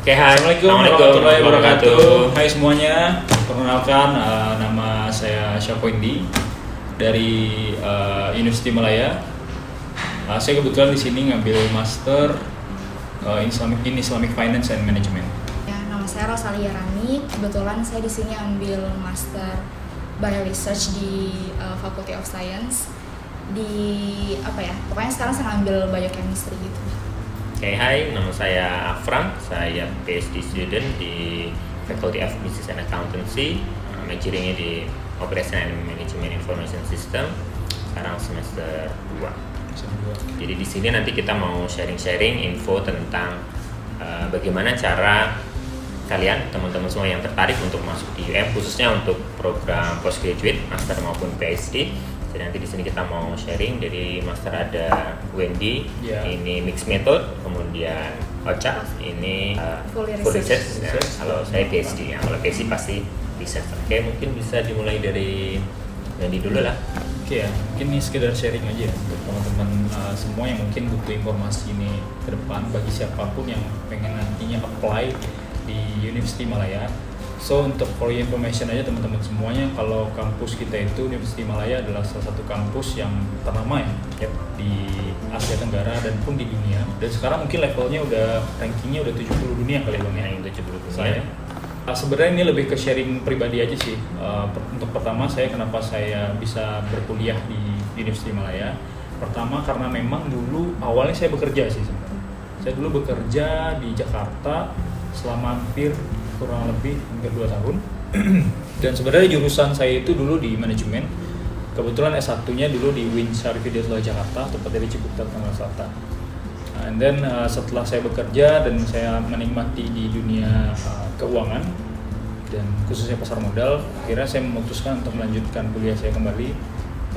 Oke, hai. Assalamualaikum warahmatullahi wabarakatuh. Hai semuanya, perkenalkan nama saya Syapoindi dari University Malaya. Saya kebetulan di sini ngambil master in Islamic Finance and Management. Ya, nama saya Rosalia Rani. Kebetulan saya di sini ambil master Bio Research di Faculty of Science di pokoknya sekarang saya ngambil biochemistry gitu. Oke, hai, nama saya Afram. Saya PhD student di Faculty of Business and Accountancy, majoringnya di Operation and Management Information System. Sekarang semester 2. Jadi di sini nanti kita mau sharing-sharing info tentang bagaimana cara kalian, teman-teman semua yang tertarik untuk masuk di UM, khususnya untuk program postgraduate, master maupun PhD. Jadi nanti di sini kita mau sharing. Dari master ada Wendy, ini mixed method, kemudian Ocha, ini full research. Nah, kalau saya PhD, kalau PhD pasti research. Oke, mungkin bisa dimulai dari Wendy dulu lah. Oke ya, mungkin ini sekedar sharing aja ya untuk teman-teman semua yang mungkin butuh informasi ini ke depan, bagi siapapun yang pengen nantinya apply di University Malaya. So untuk for your information aja teman-teman semuanya, kalau kampus kita itu University Malaya adalah salah satu kampus yang ternama ya di Asia Tenggara dan pun di dunia. Dan sekarang mungkin levelnya udah rankingnya udah 70 dunia kali Bang ya. 70 dunia. Sebenarnya ini lebih ke sharing pribadi aja sih. Untuk pertama kenapa saya bisa berkuliah di University Malaya. Pertama karena memang dulu awalnya saya bekerja sih sebenarnya. Saya dulu bekerja di Jakarta selama kurang lebih hampir 2 tahun. Dan sebenarnya jurusan saya itu dulu di manajemen. Kebetulan S1-nya dulu di UIN Syarif Hidayatullah Jakarta, tepatnya di Ciputat, Tangerang Selatan. And then setelah saya bekerja dan saya menikmati di dunia keuangan dan khususnya pasar modal, akhirnya saya memutuskan untuk melanjutkan kuliah saya kembali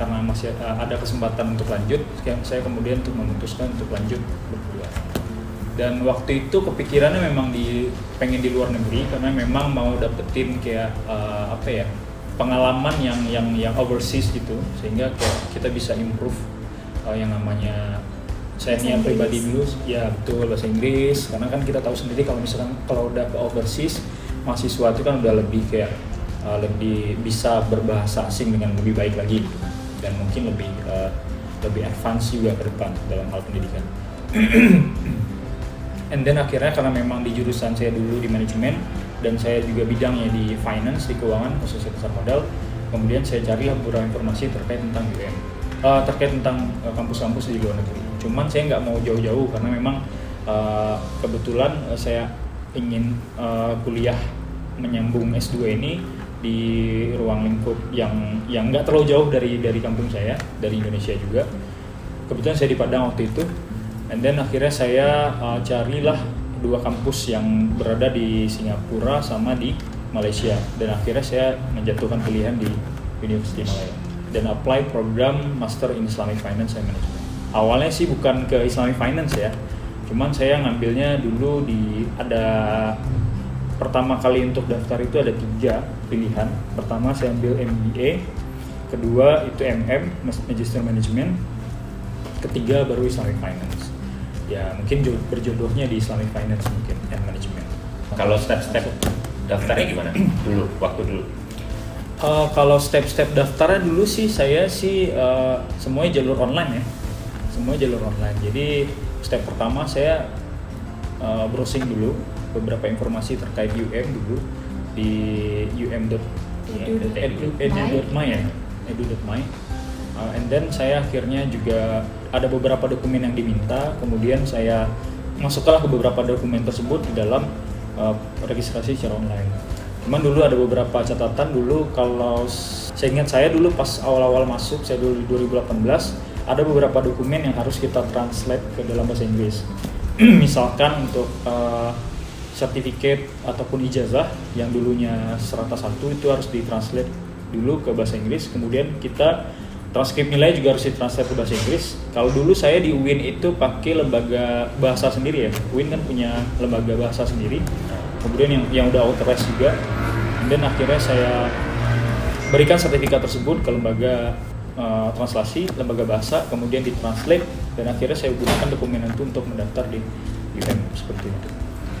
karena masih ada kesempatan untuk lanjut. Saya kemudian memutuskan untuk lanjut berkuliah. Dan waktu itu kepikirannya memang pengen di luar negeri karena memang mau dapetin kayak pengalaman yang overseas gitu, sehingga kayak kita bisa improve yang namanya saya pribadi dulu ya, betul, bahasa Inggris, karena kan kita tahu sendiri kalau udah ke overseas mahasiswa itu kan udah lebih kayak lebih bisa berbahasa asing dengan lebih baik lagi gitu. Dan mungkin lebih advance juga ke depan dalam hal pendidikan. And then akhirnya karena memang di jurusan saya dulu di manajemen dan saya juga bidangnya di finance, di keuangan khususnya pasar modal, kemudian saya carilah beberapa informasi terkait tentang UM, terkait tentang kampus-kampus di luar negeri. Cuman saya nggak mau jauh-jauh karena memang kebetulan saya ingin kuliah menyambung S2 ini di ruang lingkup yang nggak terlalu jauh dari kampung saya, dari Indonesia juga. Kebetulan saya di Padang waktu itu. And then akhirnya saya carilah 2 kampus yang berada di Singapura sama di Malaysia, dan akhirnya saya menjatuhkan pilihan di University Malaya dan apply program Master in Islamic Finance and Management. Awalnya sih bukan ke Islamic Finance ya, cuman saya ngambilnya dulu pertama kali untuk daftar itu ada 3 pilihan. Pertama saya ambil MBA, kedua itu Magister Management, ketiga baru Islamic Finance. Ya mungkin berjodohnya di Islamic Finance mungkin and Management. Kalau step-step daftarnya gimana? Waktu dulu. Kalau step-step daftarnya dulu sih saya semuanya jalur online ya. Semua jalur online. Jadi step pertama saya browsing dulu beberapa informasi terkait UM dulu di edu.my. And then saya akhirnya juga ada beberapa dokumen yang diminta, kemudian saya masukkanlah ke beberapa dokumen tersebut di dalam registrasi secara online. Cuman dulu ada beberapa catatan dulu, kalau saya ingat saya dulu pas awal-awal masuk, saya dulu di 2018, ada beberapa dokumen yang harus kita translate ke dalam bahasa Inggris. Misalkan untuk sertifikat ataupun ijazah yang dulunya serata 1 itu harus ditranslate dulu ke bahasa Inggris, kemudian kita transkrip nilai juga harus ditranslate ke bahasa Inggris. Kalau dulu saya di UIN itu pakai lembaga bahasa sendiri ya. UIN kan punya lembaga bahasa sendiri. Kemudian yang udah authorized juga. Dan akhirnya saya berikan sertifikat tersebut ke lembaga translasi, lembaga bahasa, kemudian ditranslate, dan akhirnya saya gunakan dokumen itu untuk mendaftar di UM seperti itu.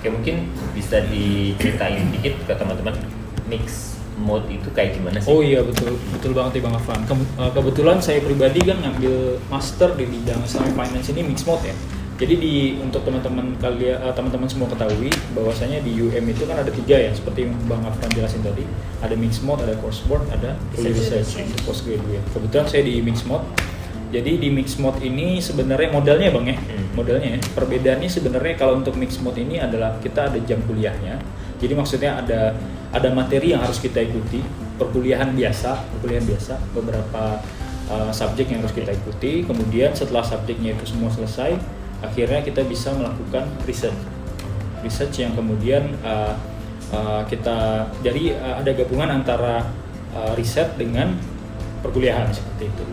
Oke, mungkin bisa diceritain dikit ke teman-teman mix mode itu kayak gimana sih? Oh iya, betul banget ya Bang Afan. Kebetulan saya pribadi kan ngambil master di bidang Islamic Finance ini mixed mode ya. Jadi untuk teman-teman teman-teman semua ketahui bahwasanya di UM itu kan ada 3 ya, seperti yang Bang Afan jelasin tadi. Ada mixed mode, ada coursework, ada research, postgraduate. Kebetulan saya di mixed mode. Jadi di mixed mode ini sebenarnya modalnya Bang ya, modalnya ya. Perbedaannya sebenarnya kalau untuk mixed mode ini adalah kita ada jam kuliahnya. Jadi maksudnya ada materi yang harus kita ikuti, perkuliahan biasa, beberapa subjek yang harus kita ikuti. Kemudian setelah subjeknya itu semua selesai, akhirnya kita bisa melakukan research yang kemudian kita jadi ada gabungan antara riset dengan perkuliahan seperti itu.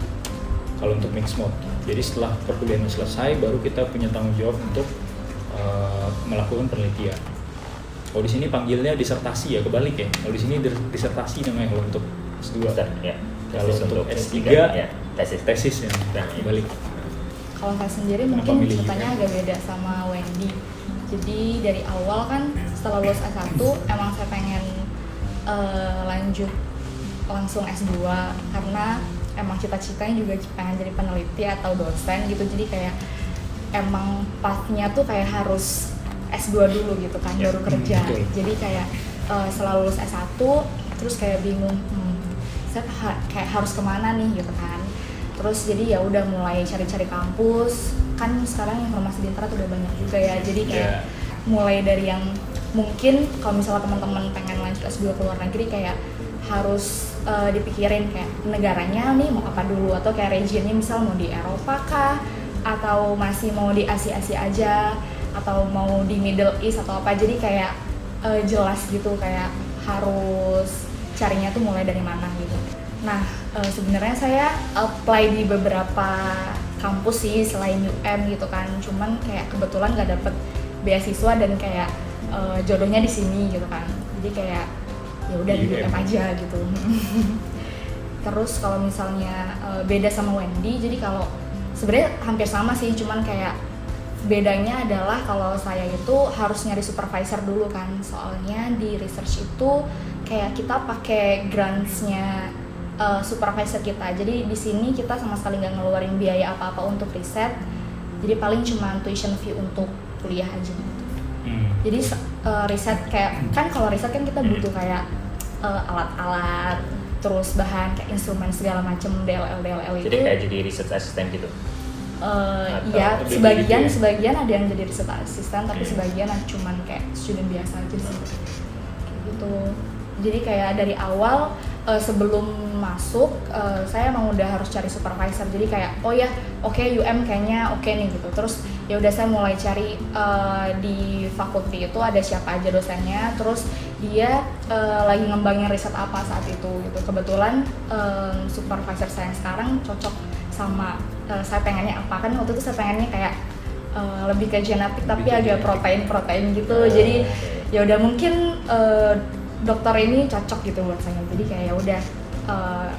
Kalau untuk mixed mode, jadi setelah perkuliahan selesai, baru kita punya tanggung jawab untuk melakukan penelitian. Kalau di sini panggilnya disertasi ya, kebalik ya. Kalau di sini disertasi namanya kalau untuk S2. Ya. Kalau untuk S3 ya, tesis ya. Kebalik. Kalau saya sendiri mungkin ceritanya agak beda sama Wendy. Jadi dari awal kan setelah lulus S1 emang saya pengen lanjut langsung S2 karena emang cita-citanya juga pengen jadi peneliti atau dosen gitu. Jadi kayak emang pathnya tuh kayak harus S2 dulu gitu kan, baru kerja. Jadi kayak setelah lulus S1 terus kayak bingung, saya kayak harus kemana nih gitu kan. Terus jadi ya udah mulai cari-cari kampus. Kan sekarang informasi di internet udah banyak juga ya. Jadi kayak mulai dari yang mungkin kalau misalnya teman-teman pengen lanjut S2 ke luar negeri kayak harus dipikirin kayak negaranya nih mau apa dulu, atau kayak regionnya misal mau di Eropa kah, atau masih mau di Asia aja, atau mau di Middle East atau apa. Jadi kayak jelas gitu, kayak harus carinya tuh mulai dari mana gitu. Nah sebenarnya saya apply di beberapa kampus sih selain UM gitu kan, cuman kayak kebetulan gak dapet beasiswa dan kayak jodohnya di sini gitu kan. Jadi kayak ya udah di UM aja gitu. Terus kalau misalnya beda sama Wendy, jadi kalau sebenarnya hampir sama sih, cuman kayak bedanya adalah kalau saya itu harus nyari supervisor dulu kan, soalnya di research itu kayak kita pakai grants-nya supervisor kita. Jadi di sini kita sama sekali nggak ngeluarin biaya apa-apa untuk riset, jadi paling cuma tuition fee untuk kuliah aja gitu. Jadi riset kayak kan kalau riset kan kita butuh kayak alat-alat, terus bahan kayak instrumen segala macam, DLL itu. Jadi kayak jadi research assistant gitu. Iya, sebagian ada yang jadi research assistant, tapi sebagian cuman kayak student biasa aja sih. Kayak gitu. Jadi kayak dari awal sebelum masuk saya emang udah harus cari supervisor. Jadi kayak oh ya, oke, UM kayaknya oke nih gitu. Terus ya udah saya mulai cari di fakulti itu ada siapa aja dosennya, terus dia lagi ngembangin riset apa saat itu gitu. Kebetulan supervisor saya yang sekarang cocok sama saya pengennya apa, kan waktu itu saya pengennya kayak lebih ke genetik tapi agak protein gitu. Jadi ya udah mungkin dokter ini cocok gitu buat saya. Jadi kayak ya udah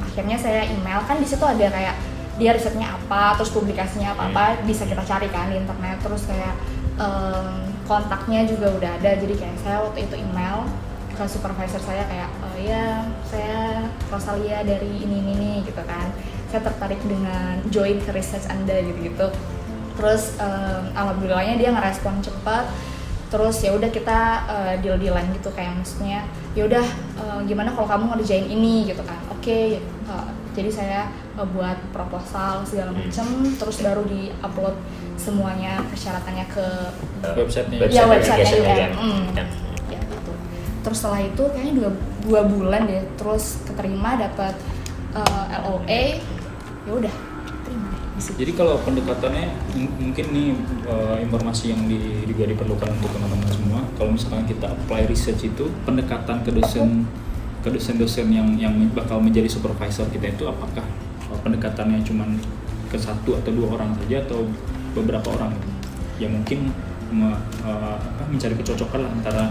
akhirnya saya email, kan di situ ada kayak dia risetnya apa, terus publikasinya apa bisa kita cari kan di internet. Terus kayak kontaknya juga udah ada. Jadi kayak saya waktu itu email ke supervisor saya kayak ya saya Rosalia dari ini gitu kan, saya tertarik dengan join ke research Anda gitu. Terus alhamdulillahnya dia ngerespon cepat. Terus ya udah kita deal-dealan gitu, kayak maksudnya ya udah gimana kalau kamu ngerjain ini gitu kan. Oke, jadi saya buat proposal segala macem, terus baru di-upload semuanya persyaratannya ke websitenya. Ya websitenya ya gitu. Terus setelah itu kayaknya 2 bulan deh, terus keterima dapat LOA. Ya udah terima di situ. Jadi kalau pendekatannya mungkin nih informasi yang juga diperlukan untuk teman-teman semua. Kalau misalkan kita apply research itu, pendekatan ke dosen-dosen yang bakal menjadi supervisor kita itu apakah pendekatannya cuma ke 1 atau 2 orang saja atau beberapa orang yang mungkin mencari kecocokan lah antara.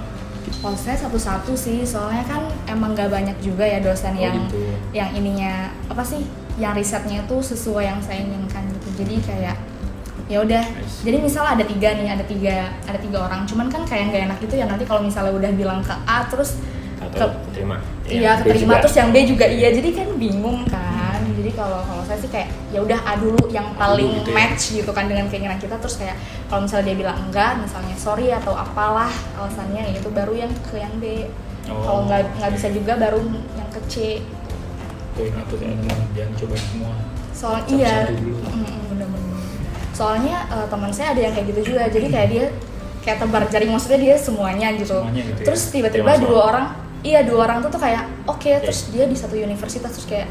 Kalau saya satu-satu sih, soalnya kan emang gak banyak juga ya dosen yang ininya apa sih, yang risetnya tuh sesuai yang saya inginkan gitu. Jadi kayak ya udah. Nice. Jadi misalnya ada tiga orang, cuman kan kayak nggak enak gitu ya nanti kalau misalnya udah bilang ke A terus atau keterima. iya B keterima juga. terus yang B juga iya, jadi kan bingung kan. Jadi kalau saya sih kayak ya udah A dulu yang paling gitu ya. match gitu kan dengan keinginan kita, terus kayak kalau misalnya dia bilang enggak, misalnya sorry atau apalah alasannya itu, baru yang ke yang B. Kalau nggak bisa juga baru yang ke C. Tuh ingat tuh teman-teman, jangan cobain semua. Soal Satu-satu iya, dulu. bener-bener. Soalnya teman saya ada yang kayak gitu juga, jadi kayak dia kayak tebar jaring, maksudnya dia semuanya gitu. Semuanya gitu ya. Terus tiba-tiba Terima dua orang, dua orang tuh kayak oke, Oke. terus dia di satu universitas, terus kayak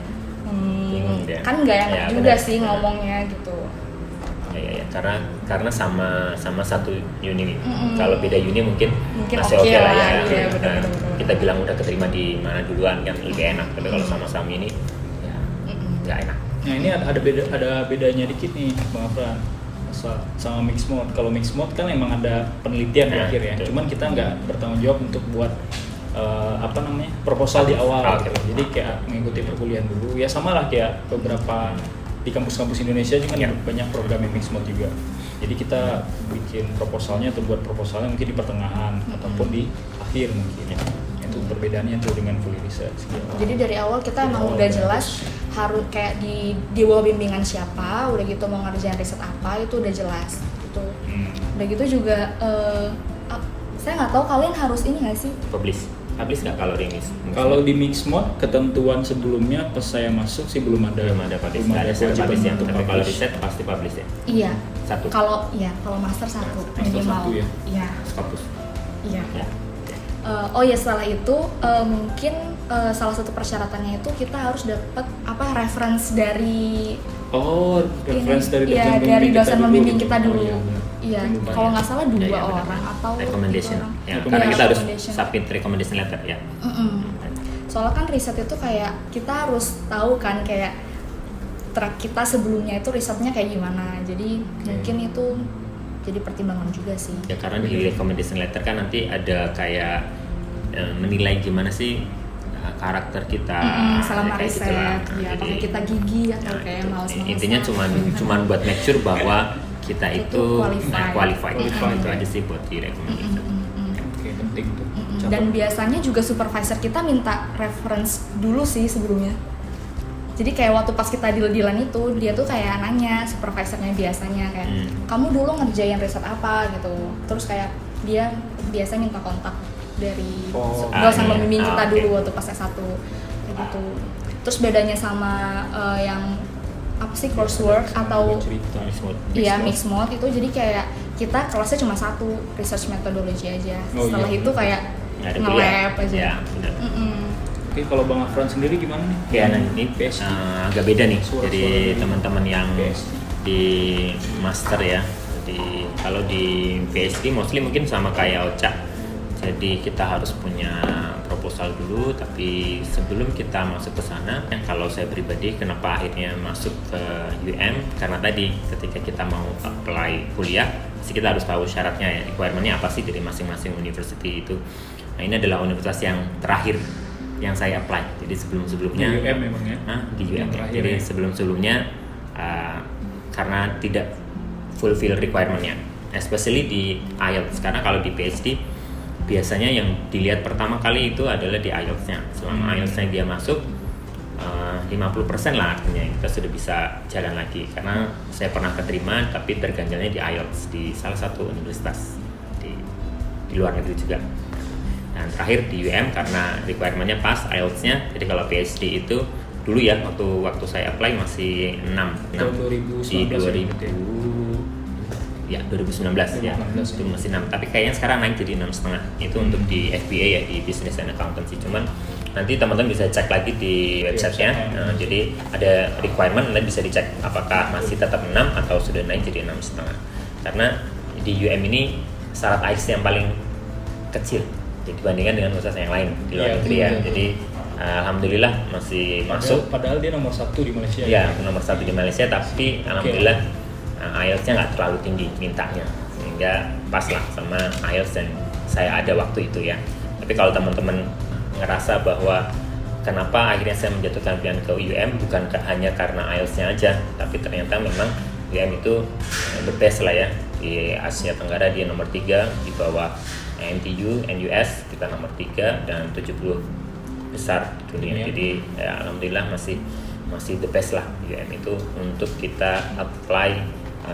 Bingung dia. kan nggak enak Ya, juga benar. sih ngomongnya gitu. Ya, karena sama satu uni. Mm-mm. Kalau beda uni mungkin masih oke oke lah ya. iya, Nah, benar-benar. kita bilang udah keterima di mana duluan kan lebih enak. Tapi kalau sama-sama ini ya nggak enak. Nah ini ada bedanya dikit nih Bang Afran sama mixed mode. Kalau mixed mode kan emang ada penelitian di Nah, akhir ya. betul. Cuman kita nggak bertanggung jawab untuk buat proposal di awal. Ah, gitu. oke. Jadi kayak mengikuti perkuliahan dulu. Ya sama lah kayak beberapa di kampus-kampus Indonesia juga kan Ya. banyak program yang mixed mode juga. Jadi kita bikin proposalnya atau buat proposalnya mungkin di pertengahan ataupun di akhir mungkin. Itu perbedaannya tuh dengan fully research. Gitu. Jadi dari awal kita emang udah jelas harus kayak di bawah bimbingan siapa, udah gitu mau ngerjain riset apa itu udah jelas gitu. Udah gitu juga saya nggak tahu kalian harus ini nggak sih? Publish nggak kalau rimis? Kalau di mixed mode ketentuan sebelumnya pas saya masuk sih belum ada publish, belum nggak ada kewajiban publish ya. untuk Tapi kalau publish. riset pasti publish ya. Iya. Satu. Kalau master satu Master minimal. satu ya? Iya. Scopus. Iya. Ya. Oh ya, setelah itu mungkin salah satu persyaratannya itu kita harus dapat reference dari Oh, reference dari iya, dosen dari pembimbing dosen kita pembimbing dulu. kita Oh, dulu. iya, benar. Iya, Lumayan. kalau nggak salah dua Ya, ya, benar. orang atau recommendation. tiga orang. Ya, Iya, karena kita harus recommendation. submit recommendation letter ya. Mm-mm. Soalnya kan riset itu kayak kita harus tahu kan kayak track kita sebelumnya itu risetnya kayak gimana. Jadi mungkin itu jadi pertimbangan juga sih. Ya karena di recommendation letter kan nanti ada kayak menilai gimana sih karakter kita Selama kayak riset, gitulah. ya apakah kita gigi atau Nah, kayak itu. malas-malasan. Intinya cuman buat make sure bahwa kita Itu itu qualified. itu aja sih buat di recommendation. Oke, penting tuh. Catat. Dan biasanya juga supervisor kita minta reference dulu sih sebelumnya. Jadi kayak waktu pas kita deal-dealan itu, dia tuh kayak nanya supervisornya biasanya kayak kamu dulu ngerjain riset apa gitu. Terus kayak dia biasa minta kontak dari dosen iya. pembimbing kita Oke. dulu waktu pas S1 kayak gitu. Terus bedanya sama yang apa sih coursework atau cerita. iya mixed mode itu, jadi kayak kita kelasnya cuma satu, research methodology aja. Oh, Setelah iya. itu kayak Nggak ada nge-lab kuliah. aja. Ya, benar. Oke, kalau Bang Afran sendiri gimana nih? Ya, nah ini PSD. agak beda nih. Suara-suara Jadi dari teman-teman yang PSD. di master ya. Jadi kalau di PhD mostly mungkin sama kayak Ocha. Jadi kita harus punya proposal dulu, tapi sebelum kita masuk ke sana, kalau saya pribadi kenapa akhirnya masuk ke UM, karena tadi ketika kita mau apply kuliah, kita harus tahu syaratnya ya, requirement-nya apa sih dari masing-masing university itu. Nah ini adalah universitas yang terakhir yang saya apply. Jadi sebelum-sebelumnya Di UM memang ya? Di UM. Yang terakhir Jadi ya? sebelum-sebelumnya karena tidak fulfill requirement-nya, especially di IELTS. Karena kalau di PhD biasanya yang dilihat pertama kali itu adalah di IELTS-nya. Selama IELTS-nya dia masuk 50% lah, artinya kita sudah bisa jalan lagi. Karena saya pernah keterima tapi terganjalnya di IELTS di salah satu universitas di luar negeri juga. Dan terakhir di UM karena requirement-nya pas IELTS-nya. Jadi kalau PhD itu dulu ya waktu saya apply masih 6 Tahun di 2019 2019 ya 2019 itu masih 6, tapi kayaknya sekarang naik jadi 6,5 itu untuk di FBA ya, di Business and Accountancy. Cuman nanti teman-teman bisa cek lagi di websitenya. Jadi ada requirement, nanti bisa dicek apakah masih tetap 6 atau sudah naik jadi 6,5. Karena di UM ini syarat IELTS yang paling kecil dibandingkan dengan universitas yang lain di luar negeri ya. Jadi alhamdulillah masih masuk. Padahal dia nomor 1 di Malaysia. Ya, nomor 1 di Malaysia, tapi alhamdulillah IELTS-nya nggak terlalu tinggi mintanya, sehingga pas lah sama IELTS yang saya ada waktu itu ya. Tapi kalau teman-teman ngerasa bahwa kenapa akhirnya saya menjatuhkan pilihan ke UM bukan hanya karena IELTS-nya aja, tapi ternyata memang UM itu the best lah ya. Di Asia Tenggara dia nomor 3 di bawah NTU, NUS kita nomor 3 dan 70 besar dunia. Jadi ya, alhamdulillah masih the best lah UM itu untuk kita apply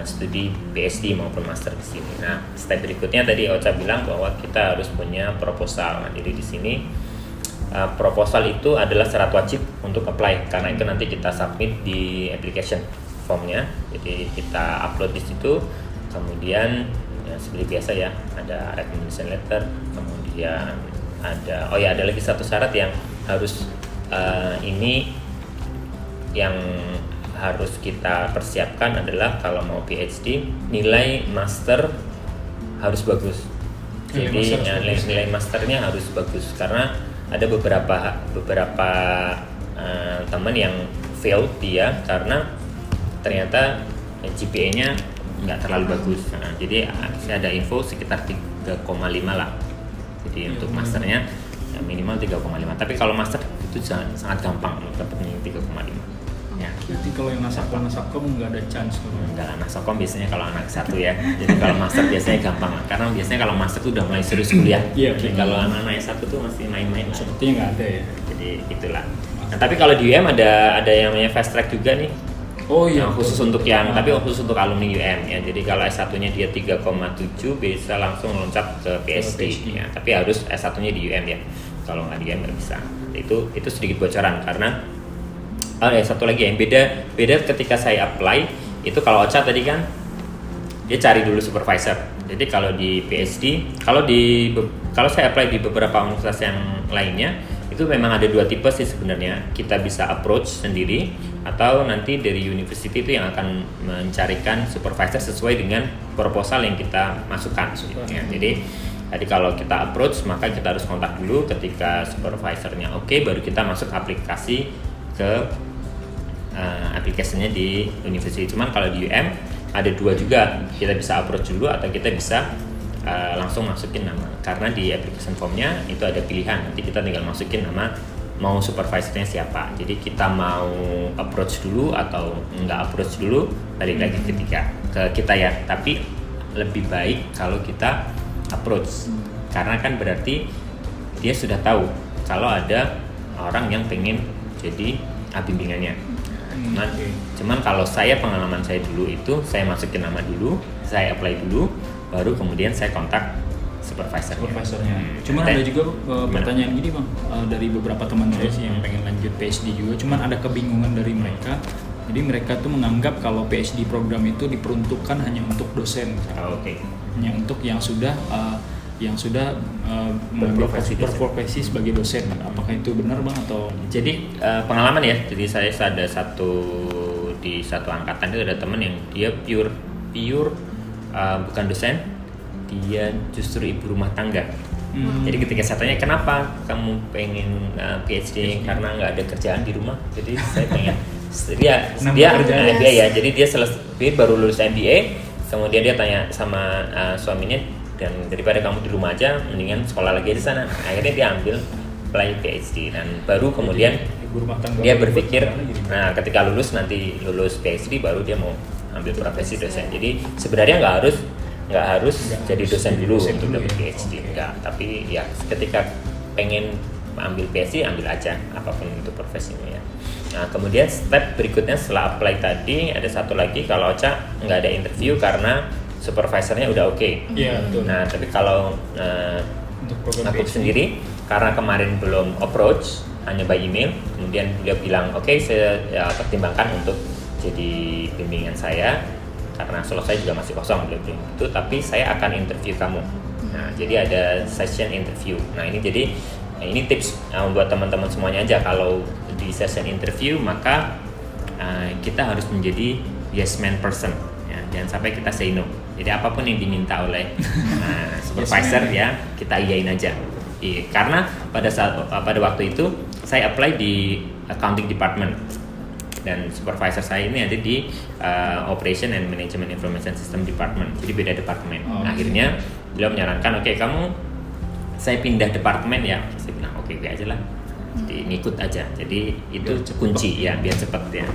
studi PhD maupun master di sini. Nah, step berikutnya tadi Ocha bilang bahwa kita harus punya proposal. Nah, jadi di sini proposal itu adalah syarat wajib untuk apply karena itu nanti kita submit di application formnya. Jadi kita upload di situ, kemudian ya, seperti biasa ya ada recommendation letter, kemudian ada ada lagi satu syarat yang harus ini yang harus kita persiapkan adalah kalau mau PhD nilai master harus bagus. Jadi nilai masternya harus bagus karena ada beberapa teman yang fail dia karena ternyata GPA-nya nggak terlalu bagus. Nah, jadi saya ada info sekitar 3,5 lah. Jadi untuk masternya ya minimal 3,5. Tapi kalau master itu sangat gampang dapatnya 3,5. Ya. Berarti kalau yang nasabkom nggak ada chance tuh? Enggak, nasabkom biasanya kalau anak satu ya. Jadi kalau master biasanya gampang lah. Karena biasanya kalau master tuh udah mulai serius kuliah. Jadi kalau anak-anak satu tuh masih main-main. Sepertinya nggak ada ya. Jadi itulah. Nah, tapi kalau di UM ada yang namanya fast track juga nih. Oh iya. Khusus untuk tapi khusus untuk alumni UM ya. Jadi kalau S1-nya dia 3,7 bisa langsung loncat ke PhD. Ya. Tapi harus S1-nya di UM ya. Kalau nggak di UM nggak bisa. Itu sedikit bocoran karena satu lagi yang beda ketika saya apply itu kalau Ocha tadi kan dia cari dulu supervisor. Jadi kalau di PhD, kalau saya apply di beberapa universitas yang lainnya itu memang ada 2 tipe sih sebenarnya. Kita bisa approach sendiri atau nanti dari university itu yang akan mencarikan supervisor sesuai dengan proposal yang kita masukkan. Ya. Jadi kalau kita approach maka kita harus kontak dulu ketika supervisornya oke, baru kita masuk aplikasi ke aplikasinya di university. Cuman kalau di UM ada 2 juga, kita bisa approach dulu atau kita bisa langsung masukin nama. Karena di application formnya itu ada pilihan, nanti kita tinggal masukin nama mau supervisornya siapa. Jadi kita mau approach dulu atau enggak approach dulu, balik lagi ke kita ya. Tapi lebih baik kalau kita approach, karena kan berarti dia sudah tahu kalau ada orang yang pengen jadi bimbingannya. Cuman kalau pengalaman saya dulu itu saya masukin nama dulu, saya apply dulu, baru kemudian saya kontak supervisornya. Cuman ada juga pertanyaan gini bang, dari beberapa teman saya sih yang pengen lanjut PhD juga, cuman ada kebingungan dari mereka. Jadi mereka tuh menganggap kalau PhD program itu diperuntukkan hanya untuk dosen, hanya untuk yang sudah berprofesi sebagai dosen. Apakah itu benar bang atau? Jadi pengalaman ya. Jadi saya ada di satu angkatan itu ada teman yang dia pure bukan dosen, dia justru ibu rumah tangga. Jadi ketika saya tanya kenapa kamu pengen PhD karena nggak ada kerjaan di rumah. Jadi saya pengen jadi dia baru lulus MBA, kemudian dia tanya sama suaminya, dan daripada kamu di rumah aja mendingan sekolah lagi di sana. Akhirnya dia ambil apply PhD dan baru kemudian dia berpikir ketika lulus PhD baru dia mau ambil profesi dosen. Jadi sebenarnya nggak harus jadi dosen dulu untuk dapat PhD enggak, tapi ya ketika pengen ambil PhD ambil aja apapun itu profesinya ya. Nah, kemudian step berikutnya setelah apply tadi ada satu lagi, kalau Ocha nggak ada interview karena supervisornya udah oke. Nah, tapi kalau aku sendiri karena kemarin belum approach, hanya by email, kemudian beliau bilang saya pertimbangkan untuk jadi bimbingan saya karena slot saya juga masih kosong, beliau bilang itu, tapi saya akan interview kamu. Nah, jadi ada session interview. Nah, ini tips buat teman-teman semuanya aja. Kalau di session interview maka kita harus menjadi yes man person ya, jangan sampai kita say no. Jadi apapun yang diminta oleh supervisor ya kita iyain aja. Karena pada waktu itu saya apply di accounting department dan supervisor saya ini ada di operation and management information system department, jadi beda departemen. Akhirnya beliau menyarankan saya pindah departemen ya. Saya bilang oke aja lah, jadi ngikut aja. Jadi itu kunci ya biar cepat ya.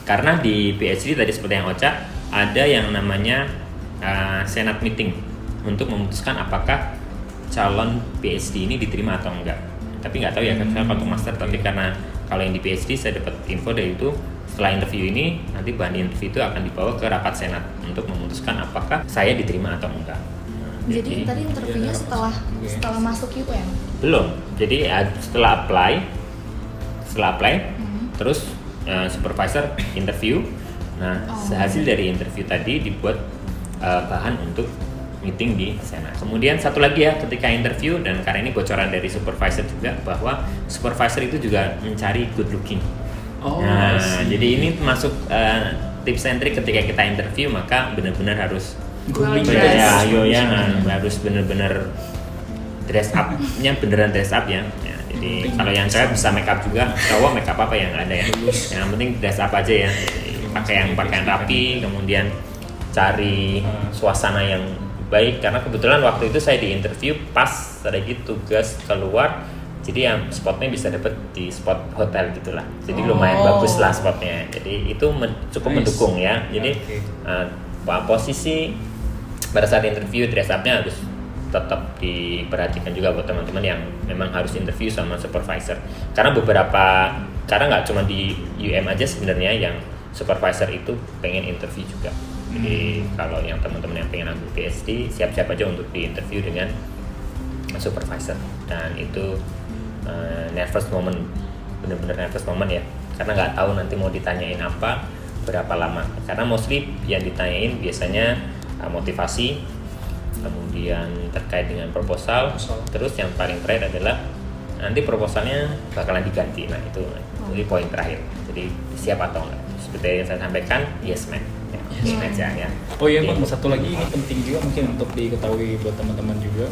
Karena di PhD tadi seperti yang Ocha ada yang namanya Senate meeting untuk memutuskan apakah calon PhD ini diterima atau enggak. Tapi nggak tahu ya kan saya untuk master, tapi karena kalau yang di PhD saya dapat info dari itu, setelah interview ini nanti bahan interview itu akan dibawa ke rapat Senat untuk memutuskan apakah saya diterima atau enggak. Jadi tadi interviewnya setelah masuk UM? Belum. Jadi setelah apply terus supervisor interview. Nah, hasil dari interview tadi dibuat bahan untuk meeting di Senat. Kemudian satu lagi ya, ketika interview, dan karena ini bocoran dari supervisor juga, bahwa supervisor itu juga mencari good looking. Nah, jadi ini masuk tips and trick ketika kita interview, maka benar-benar harus harus benar-benar dress up-nya beneran dress up ya. Jadi kalau yang cewek bisa make up juga, cowok make up apa yang ada ya. Yang penting dress up aja ya. Pakai pakaian rapi, kemudian cari suasana yang baik, karena kebetulan waktu itu saya di interview pas lagi tugas keluar, jadi yang spotnya bisa dapat di spot hotel gitulah, jadi lumayan bagus lah spotnya, jadi itu cukup mendukung ya. Jadi posisi pada saat interview dress up-nya harus tetap diperhatikan juga buat teman-teman yang memang harus interview sama supervisor, karena nggak cuma di UM aja sebenarnya yang supervisor itu pengen interview juga. Jadi kalau yang teman-teman yang pengen ambil PhD, siap-siap aja untuk di-interview dengan supervisor. Dan itu nervous moment, bener-bener nervous moment ya, karena nggak tahu nanti mau ditanyain apa, berapa lama. Karena mostly yang ditanyain biasanya motivasi, kemudian terkait dengan proposal, terus yang paling terakhir adalah nanti proposalnya bakalan diganti. Nah itu poin terakhir. Jadi siap atau enggak? Seperti yang saya sampaikan, yes man. Aja ya. Oh iya Bang, satu lagi ini penting juga mungkin untuk diketahui buat teman-teman juga,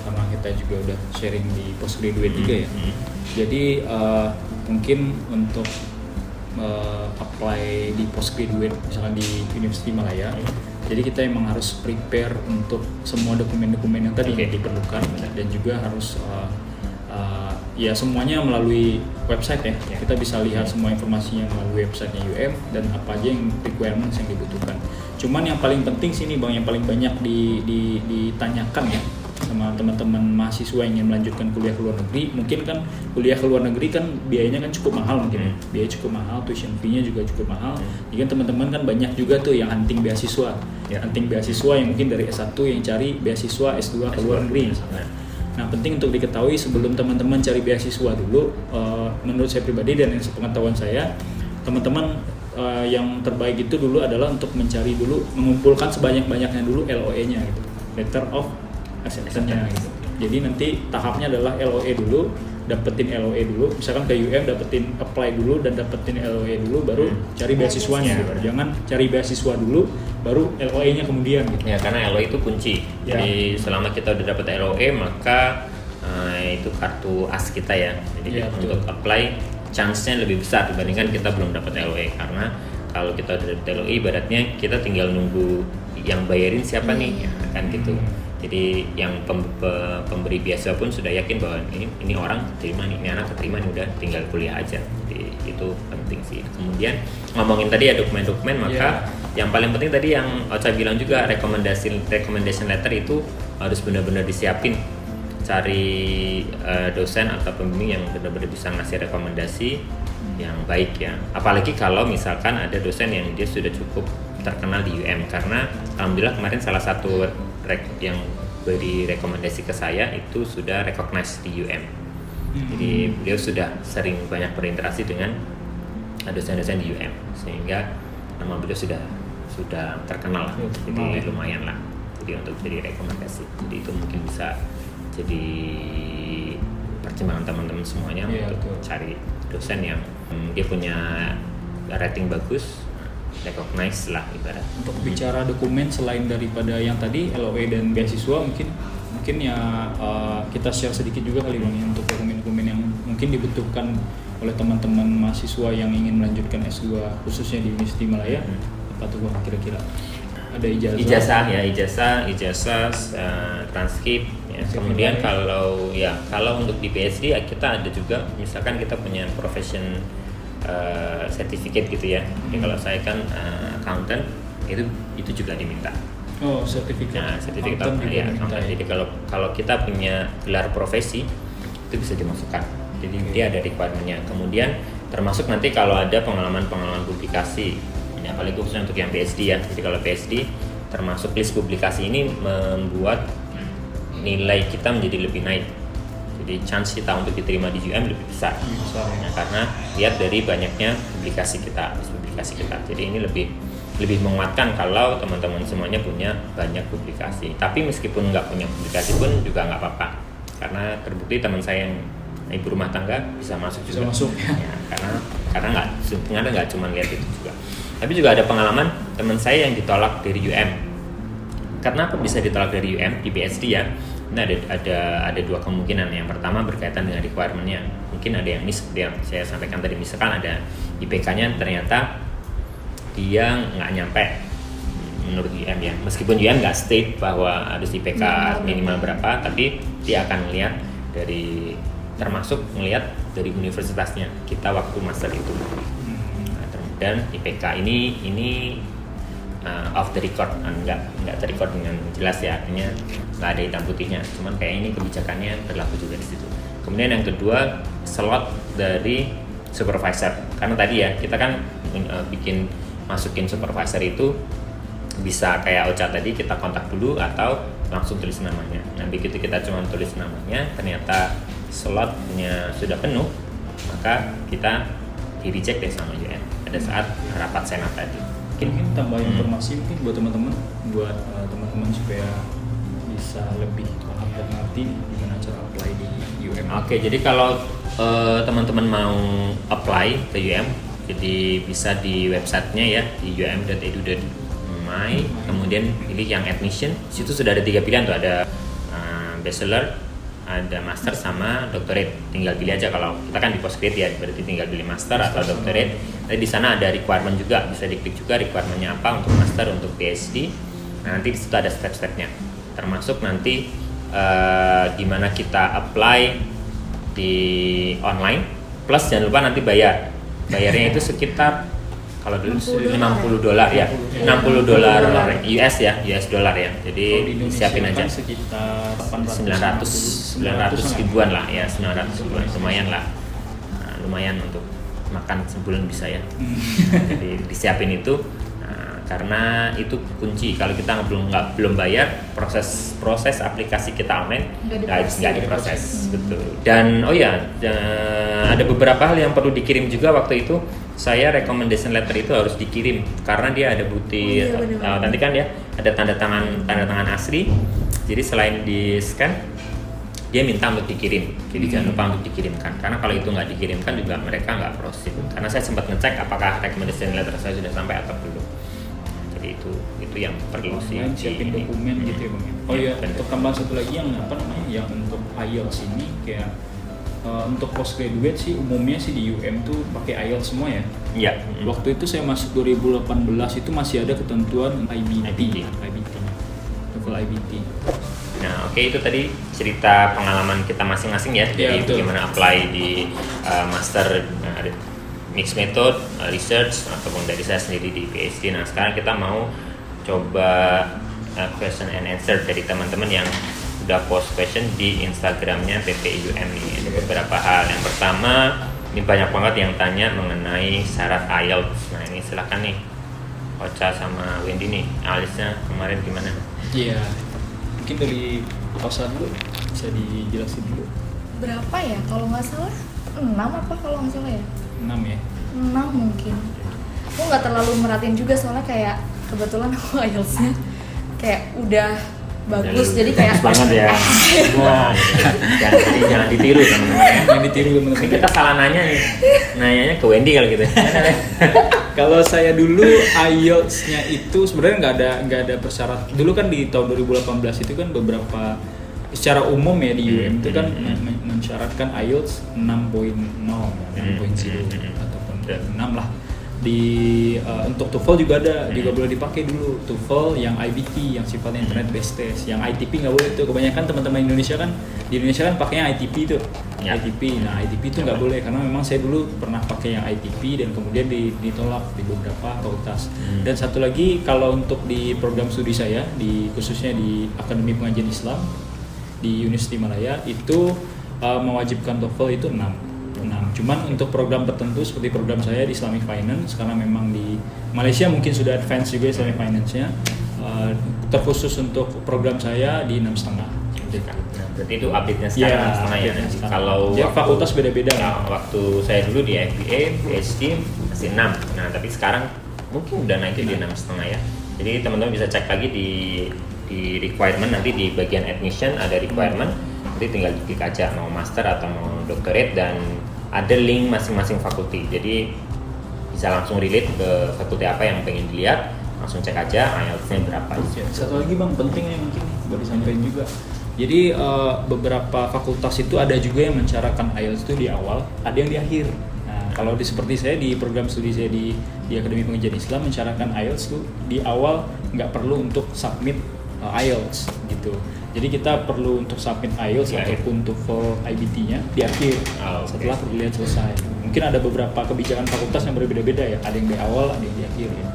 karena kita juga udah sharing di postgraduate juga ya. Jadi mungkin untuk apply di postgraduate misalkan di University Malaya, jadi kita emang harus prepare untuk semua dokumen-dokumen yang tadi yang diperlukan, dan juga harus ya semuanya melalui website ya. Kita bisa lihat semua informasinya melalui websitenya UM dan apa aja yang requirements yang dibutuhkan. Cuman yang paling penting sini Bang, yang paling banyak ditanyakan ya sama teman-teman mahasiswa yang ingin melanjutkan kuliah ke luar negeri. Mungkin kan kuliah ke luar negeri kan biayanya kan cukup mahal mungkin ya. Biaya cukup mahal, tuition fee-nya juga cukup mahal. Jadi kan teman-teman kan banyak juga tuh yang hunting beasiswa. Hunting beasiswa yang mungkin dari S1 yang cari beasiswa S2 ke luar negeri misalnya. Nah, penting untuk diketahui sebelum teman-teman cari beasiswa dulu, menurut saya pribadi dan yang sepengetahuan saya, teman-teman yang terbaik itu dulu adalah untuk mencari dulu, mengumpulkan sebanyak-banyaknya dulu LOE-nya gitu, letter of acceptance-nya gitu. Jadi nanti tahapnya adalah LOE dulu, dapetin LOE dulu, misalkan ke UM dapetin apply dulu dan dapetin LOE dulu, baru cari beasiswanya. Jangan cari beasiswa dulu, baru LOE-nya kemudian gitu. Ya, karena LOE itu kunci. Jadi selama kita udah dapet LOE, maka itu kartu as kita ya. Jadi untuk apply chance-nya lebih besar dibandingkan kita belum dapat LOE, karena kalau kita udah dapat LOE ibaratnya kita tinggal nunggu yang bayarin siapa nih, ya, kan gitu. Jadi yang pemberi beasiswa pun sudah yakin bahwa ini orang terima nih, ini anak keterima nih, udah tinggal kuliah aja. Jadi itu penting sih. Kemudian ngomongin tadi ya dokumen-dokumen, maka yang paling penting tadi yang Ocha bilang juga, recommendation letter itu harus benar-benar disiapin. Cari dosen atau pembimbing yang benar-benar bisa ngasih rekomendasi yang baik ya. Apalagi kalau misalkan ada dosen yang dia sudah cukup terkenal di UM, karena alhamdulillah kemarin salah satu yang beri rekomendasi ke saya itu sudah recognized di UM. Jadi beliau sudah sering banyak berinteraksi dengan dosen-dosen di UM, sehingga nama beliau sudah terkenal lah. Jadi lumayan lah. Jadi untuk jadi rekomendasi. Jadi itu mungkin bisa jadi pertimbangan teman-teman semuanya untuk cari dosen yang dia punya rating bagus, recognize lah ibarat. Untuk bicara dokumen selain daripada yang tadi LOE dan beasiswa, mungkin ya kita share sedikit juga kali Bang ya, untuk dokumen-dokumen yang mungkin dibutuhkan oleh teman-teman mahasiswa yang ingin melanjutkan S2 khususnya di University Malaya. Apa tuh Bang kira-kira? Ada ijazah, transkrip ya. Kemudian kalau untuk di PhD kita ada juga, misalkan kita punya profession certificate gitu ya. Jadi kalau saya kan accountant, itu juga diminta. Oh, sertifikat. Nah, sertifikat accountant juga ya, diminta accountant. ya. Jadi kalau kita punya gelar profesi itu bisa dimasukkan. Jadi dia ada requirement-nya. Kemudian termasuk nanti kalau ada pengalaman publikasi, ya paling khususnya untuk yang PhD ya. Jadi kalau PhD termasuk list publikasi ini membuat nilai kita menjadi lebih naik. Jadi chance kita untuk diterima di UM lebih besar. Ya, karena lihat dari banyaknya publikasi kita. Jadi ini lebih menguatkan kalau teman-teman semuanya punya banyak publikasi. Tapi meskipun nggak punya publikasi pun juga nggak apa-apa, karena terbukti teman saya yang ibu rumah tangga bisa masuk juga. Ya, karena nggak cuma lihat itu juga. Tapi juga ada pengalaman teman saya yang ditolak dari UM. Karena apa bisa ditolak dari UM di PhD ya? Nah, ada dua kemungkinan. Yang pertama berkaitan dengan requirement-nya. Mungkin ada yang yang saya sampaikan tadi, misalkan ada IPK-nya ternyata dia nggak nyampe menurut UM ya. Meskipun UM nggak state bahwa harus IPK minimal berapa, tapi dia akan melihat termasuk melihat dari universitasnya kita waktu master itu. Dan IPK ini off the record, nggak terrecord dengan jelas ya, artinya nggak ada hitam putihnya. Cuman kayak ini kebijakannya berlaku juga di situ. Kemudian yang kedua, slot dari supervisor. Karena tadi ya kita kan masukin supervisor itu bisa kayak Ocha tadi, kita kontak dulu atau langsung tulis namanya. Nah begitu kita cuma tulis namanya, ternyata slotnya sudah penuh, maka kita di-reject deh sama UN pada saat rapat senat tadi. Mungkin tambah informasi mungkin buat teman-teman supaya bisa lebih paham dan ngerti gimana cara apply di UM. Oke, jadi kalau teman-teman mau apply ke UM, jadi bisa di websitenya ya, di um.edu.my, kemudian pilih yang admission. Situ sudah ada 3 pilihan tuh, ada bachelor, ada master sama doctorate. Tinggal pilih aja, kalau kita kan di postgrad ya, berarti tinggal pilih master atau doctorate. Tapi di sana ada requirement juga, bisa diklik juga requirementnya apa untuk master, untuk PhD. Nah, nanti di situ ada step-stepnya, termasuk nanti gimana kita apply di online, plus jangan lupa nanti bayarnya itu sekitar kalau dulu $50 ya, $60 US ya, US dollar ya. Jadi siapin aja sekitar 900 ribuan lah ya, 900 ribuan, lumayan lah. Nah, lumayan untuk makan sebulan bisa ya. Jadi disiapin itu, karena itu kunci. Kalau kita belum bayar, proses aplikasi kita online nggak diproses, betul. Dan ada beberapa hal yang perlu dikirim juga waktu itu. Saya recommendation letter itu harus dikirim karena dia ada bukti. Nanti kan dia ada tanda tangan asli. Jadi selain di scan, dia minta untuk dikirim. Jadi jangan lupa untuk dikirimkan. Karena kalau itu nggak dikirimkan juga mereka nggak proceed. Karena saya sempat ngecek apakah recommendation letter saya sudah sampai atau belum. Jadi itu yang perlu sih. Siapin dokumen gitu ya Bang. Oh iya, untuk tambahan satu lagi yang yang untuk IELTS ini kayak untuk postgraduate sih umumnya sih di UM tuh pakai IELTS semua ya. Iya. Waktu itu saya masuk 2018 itu masih ada ketentuan IBT. Level IBT. Nah, oke, itu tadi cerita pengalaman kita masing-masing ya, jadi bagaimana apply di master mixed method research ataupun dari saya sendiri di PhD. Nah, sekarang kita mau coba question and answer dari teman-teman yang udah post question di Instagramnya PPIUM nih. Ada beberapa hal. Yang pertama, ini banyak banget yang tanya mengenai syarat IELTS. Nah, ini silakan nih Ocha sama Wendy nih, IELTS-nya kemarin gimana? Iya, mungkin dari Ocha dulu bisa dijelasin dulu. Berapa ya? Kalau nggak salah 6 apa kalau nggak salah ya? 6 ya? 6 mungkin. Aku nggak terlalu merhatiin juga soalnya kayak kebetulan aku IELTS-nya kayak udah bagus, jadi kayak banget ya. Wah, jangan ditiru teman-teman. Jangan ditiru teman-teman. Kita salah nanya nih. Nanyanya ke Wendy kalau gitu. Kalau saya dulu IELTS-nya itu sebenarnya nggak ada persyarat. Dulu kan di tahun 2018 itu kan beberapa secara umum ya di UM itu kan mensyaratkan IELTS 6.0 ataupun 6 lah. Untuk TOEFL juga ada, juga boleh dipakai dulu. TOEFL yang IBT, yang sifatnya internet based test. Yang ITP nggak boleh tuh. Kebanyakan teman-teman Indonesia kan di Indonesia kan pakainya ITP tuh. Ya. ITP. Nah, ITP itu nggak boleh karena memang saya dulu pernah pakai yang ITP dan kemudian ditolak di beberapa fakultas. Dan satu lagi, kalau untuk di program studi saya, khususnya di Akademi Pengajian Islam di Universiti Malaya itu mewajibkan TOEFL itu 6. Cuman untuk program tertentu seperti program saya di Islamic Finance, karena memang di Malaysia mungkin sudah advance juga Islamic Finance-nya, terkhusus untuk program saya di 6,5. Berarti itu update-nya sekarang 6,5 ya. Kalau fakultas beda-beda. Waktu saya dulu di FBA, PhD masih 6. Nah, tapi sekarang mungkin udah naik di 6,5 ya. Jadi teman-teman bisa cek lagi di requirement, nanti di bagian admission ada requirement. Jadi tinggal klik aja mau master atau mau doctorate, dan ada link masing-masing fakulti. Jadi bisa langsung relate ke fakulti apa yang pengen dilihat, langsung cek aja IELTS-nya berapa. Satu lagi Bang, pentingnya mungkin boleh disampaikan juga. Jadi beberapa fakultas itu ada juga yang mensyaratkan IELTS itu di awal, ada yang di akhir. Nah, kalau seperti saya di program studi saya di Akademi Pengajian Islam mensyaratkan IELTS itu di awal, nggak perlu untuk submit IELTS gitu. Jadi kita perlu untuk submit IELTS ataupun TOEFL IBT-nya di akhir setelah perkuliahan selesai. Mungkin ada beberapa kebijakan fakultas yang berbeda-beda ya, ada yang di awal, ada yang di akhir ya.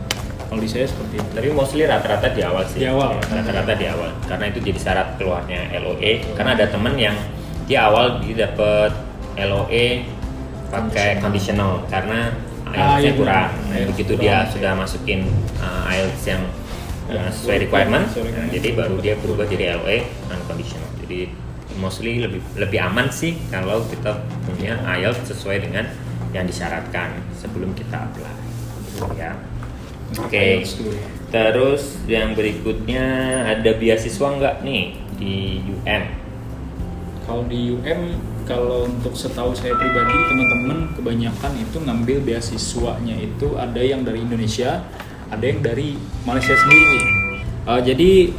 Kalau di saya seperti itu. Tapi mostly rata-rata di awal sih. Di awal. Rata-rata di awal. Karena itu jadi syarat keluarnya LOE. Karena ada temen yang di awal dia dapat LOE pakai conditional karena IELTS-nya kurang. Nah, begitu dia sudah masukin IELTS yang sesuai requirement, jadi baru dia berubah jadi LOE unconditional. Jadi mostly lebih aman sih kalau kita punya IELTS sesuai dengan yang disyaratkan sebelum kita apply. Ya. Oke. Terus yang berikutnya ada beasiswa nggak nih di UM? Kalau di UM, kalau untuk setahu saya pribadi, teman-teman kebanyakan itu ngambil beasiswanya itu ada yang dari Indonesia, ada yang dari Malaysia sendiri. Jadi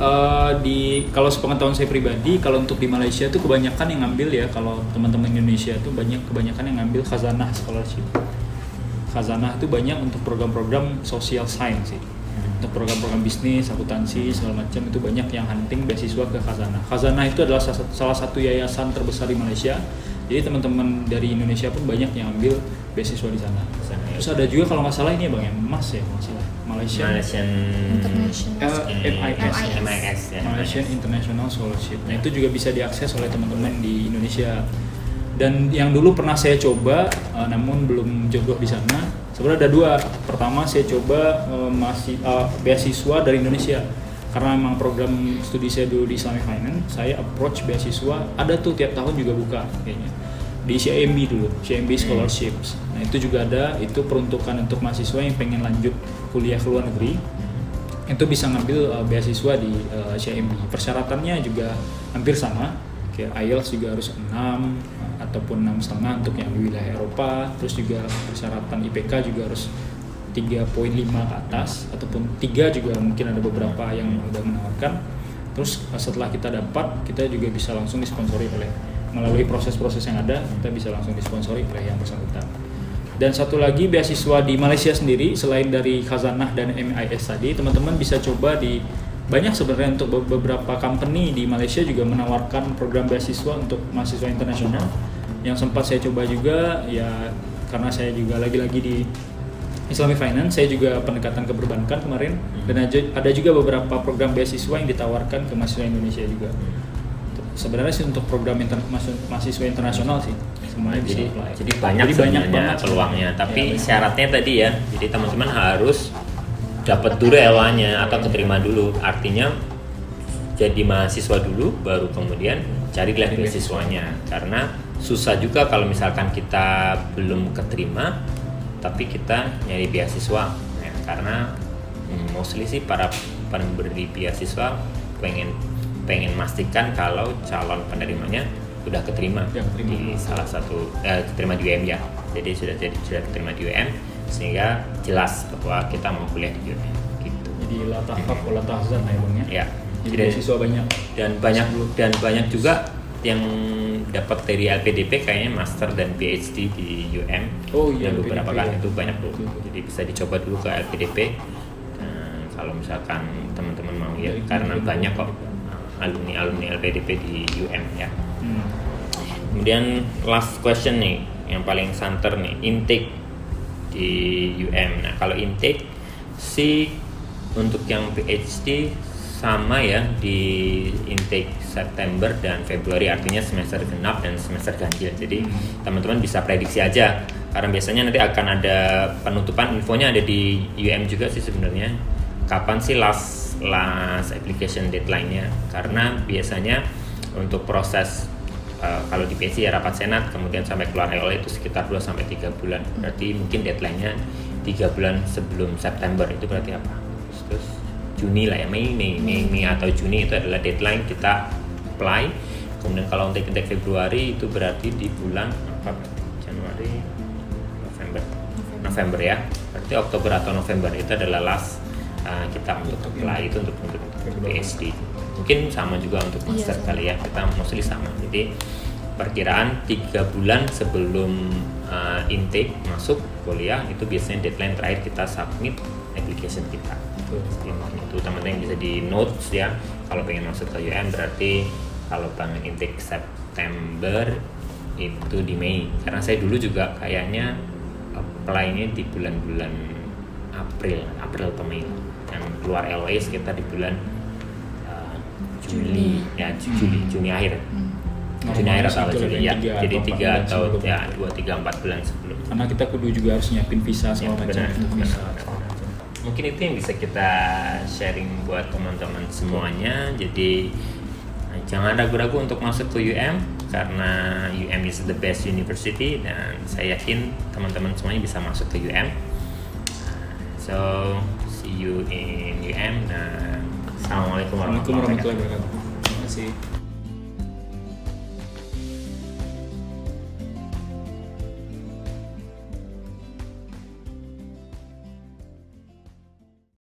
kalau sepengetahuan saya pribadi, kalau untuk di Malaysia itu kebanyakan yang ngambil ya, kalau teman-teman Indonesia itu kebanyakan yang ngambil Khazanah Scholarship. Khazanah itu banyak untuk program-program social science sih. Untuk program-program bisnis, akuntansi, segala macam itu banyak yang hunting beasiswa ke Khazanah. Khazanah itu adalah salah satu yayasan terbesar di Malaysia. Jadi teman-teman dari Indonesia pun banyak yang ambil beasiswa di sana. Terus ada juga kalau nggak salah ini ya Bang ya, MAS ya kalau nggak salah. Malaysian Malaysian International Scholarship. Nah itu juga bisa diakses oleh teman-teman di Indonesia. Dan yang dulu pernah saya coba, namun belum jodoh di sana. Sebenarnya ada dua. Pertama saya coba beasiswa dari Indonesia. Karena memang program studi saya dulu di Islamic Finance, saya approach beasiswa, ada tuh tiap tahun juga buka kayaknya. Di CIMB dulu, CIMB Scholarships. Nah itu juga ada, itu peruntukan untuk mahasiswa yang pengen lanjut kuliah ke luar negeri. Itu bisa ngambil beasiswa di CIMB. Persyaratannya juga hampir sama, kayak IELTS juga harus 6 ataupun 6,5 untuk yang di wilayah Eropa. Terus juga persyaratan IPK juga harus 3.5 ke atas, ataupun 3 juga mungkin ada beberapa yang udah menawarkan. Terus setelah kita dapat, kita juga bisa langsung disponsori melalui proses-proses yang ada, kita bisa langsung disponsori oleh yang bersangkutan. Dan satu lagi beasiswa di Malaysia sendiri, selain dari Khazanah dan MIS tadi, teman-teman bisa coba banyak sebenarnya untuk beberapa company di Malaysia juga menawarkan program beasiswa untuk mahasiswa internasional. Yang sempat saya coba juga ya, karena saya juga lagi-lagi di Islamic Finance, saya juga pendekatan ke perbankan kemarin, dan ada juga beberapa program beasiswa yang ditawarkan ke mahasiswa Indonesia juga. Sebenarnya sih untuk program mahasiswa internasional sih semuanya bisa apply. Jadi banyak banget peluangnya, tapi ya, syaratnya tadi ya, jadi teman-teman harus dapat dulu LA-nya atau keterima dulu. Artinya jadi mahasiswa dulu, baru kemudian cari beasiswanya. Karena susah juga kalau misalkan kita belum keterima tapi kita nyari beasiswa ya, karena mostly sih para pemberi beasiswa pengen memastikan kalau calon penerimanya sudah keterima di salah satu keterima di UM ya, jadi sudah keterima di UM sehingga jelas bahwa kita mau kuliah di UM gitu. Jadi la tahaf wa la tahzan ya Bang ya. Ya. Jadi beasiswa banyak dan banyak juga yang dapat dari LPDP kayaknya master dan PhD di UM. Oh iya, Dan beberapa LPDP kan ya. itu banyak tuh. Betul. Jadi bisa dicoba dulu ke LPDP. Kalau misalkan teman-teman mau ya, Dari karena LPDP. banyak kok alumni LPDP di UM ya. Hmm. Kemudian last question nih, yang paling santer nih, intake di UM. Nah kalau intake sih untuk yang PhD sama ya, di intake September dan Februari, artinya semester genap dan semester ganjil. Jadi teman-teman bisa prediksi aja, karena biasanya nanti akan ada penutupan, infonya ada di UM juga sih sebenarnya. Kapan sih last application deadline-nya? Karena biasanya untuk proses kalau di PhD ya rapat senat, kemudian sampai keluar EOL itu sekitar 2-3 bulan. Berarti mungkin deadline-nya 3 bulan sebelum September. Itu berarti apa? Agustus, Juni lah ya, Mei atau Juni itu adalah deadline kita apply. Kemudian kalau untuk intake Februari itu berarti di bulan apa? Januari, November ya. Berarti Oktober atau November itu adalah last kita untuk apply itu untuk PhD. Mungkin sama juga untuk master kali ya, kita mostly sama. Jadi perkiraan 3 bulan sebelum intake masuk kuliah itu biasanya deadline terakhir kita submit application kita. Itu teman-teman yang bisa di notes ya, kalau pengen masuk ke UM berarti kalau pengen intake September itu di Mei. Karena saya dulu juga kayaknya apply-nya di bulan-bulan April atau Mei, yang keluar LOA sekitar di bulan Juni akhir. Juni akhir atau Juli ya. Jadi 3 atau 4 bulan sebelum. Karena kita kudu juga harus nyiapin visa segala macam. Mungkin itu yang bisa kita sharing buat teman-teman semuanya. Jadi jangan ragu-ragu untuk masuk ke UM, karena UM is the best university dan saya yakin teman-teman semuanya bisa masuk ke UM. So see you in UM. Assalamualaikum warahmatullahi wabarakatuh. Terima kasih.